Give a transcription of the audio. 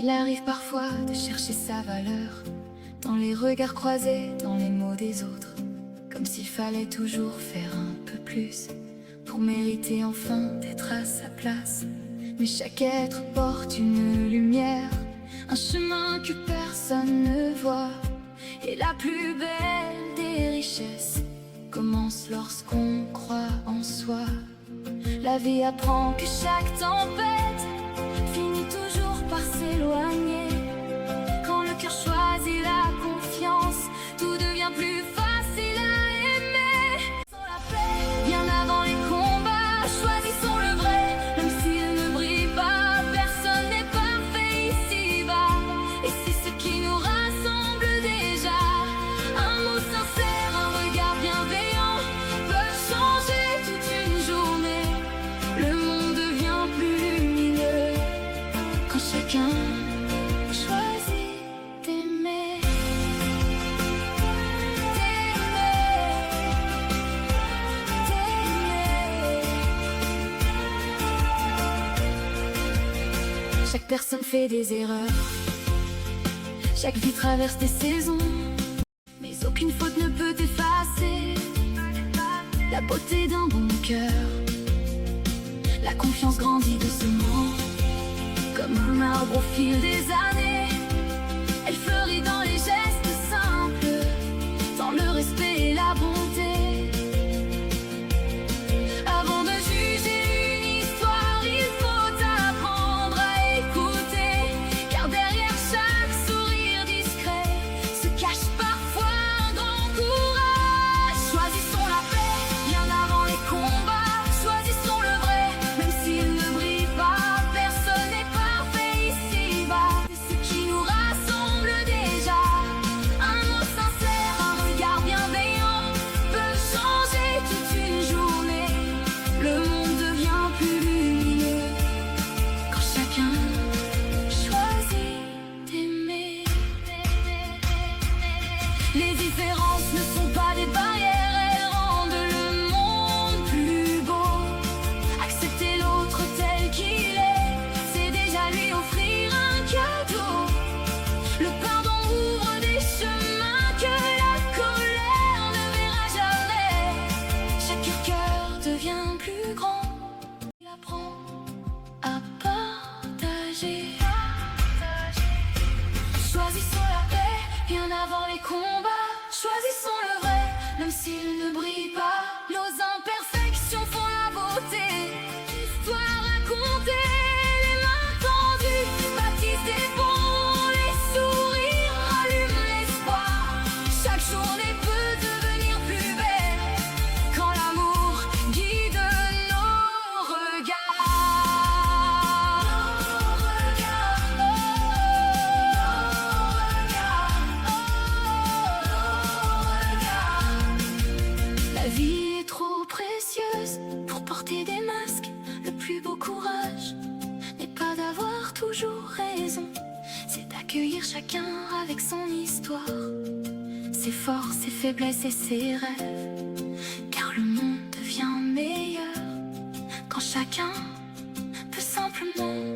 Il arrive parfois de chercher sa valeur dans les regards croisés, dans les mots des autres, comme s'il fallait toujours faire un peu plus pour mériter enfin d'être à sa place. Mais chaque être porte une lumière, un chemin que personne ne voit. Et la plus belle des richesses commence lorsqu'on croit en soi. La vie apprend que chaque tempête finit toujours par s'éloigner. Quand le cœur choisit la confiance, tout devient plus facile à aimer. Sans la paix, bien avant les combats, choisissons le vrai, même s'il ne brille pas. Personne n'est parfait ici-bas, et c'est ce qui nous rassemble déjà. Un mot sincère, un regard bienveillant peut changer toute une journée. Le monde devient plus lumineux quand chacun choisit d'aimer. Chaque personne fait des erreurs, chaque vie traverse des saisons, mais aucune faute ne peut effacer la beauté d'un bon cœur. La confiance grandit doucement, comme un arbre au fil des années. Elle fleurit dans les gestes simples, dans le respect et la bonté. Avant de juger une histoire, il faut apprendre à écouter, car derrière chaque sourire discret se cache parfois un grand courage. Choisissons la paix, bien avant les combats. Choisissons le vrai, même s'il ne brille pas. Personne n'est parfait ici-bas, c'est ce qui nous rassemble déjà. Un mot sincère, un regard bienveillant peut changer toute une journée. Le monde devient plus lumineux quand chacun choisit d'aimer. Les différences ne sont pas des barrières, elles rendent le monde plus beau. Accepter l'autre tel qu'il est, c'est déjà lui offrir un cadeau. Le pardon ouvre des chemins que la colère ne verra jamais. Chaque cœur devient plus grand, il apprend à partager. Choisissons la paix, bien avant les combats. Choisissons le vrai, même s'il ne brille pas. Nos imperfections font la beauté. Histoire racontée, les mains tendues baptisent des ponts. Les sourires allument l'espoir. Chaque journée peut devenir plus belle quand l'amour guide nos regards. La vie est trop précieuse pour porter des masques. Le plus beau courage n'est pas d'avoir toujours raison, c'est d'accueillir chacun avec son histoire, ses forces, ses faiblesses et ses rêves. Car le monde devient meilleur quand chacun peut simplement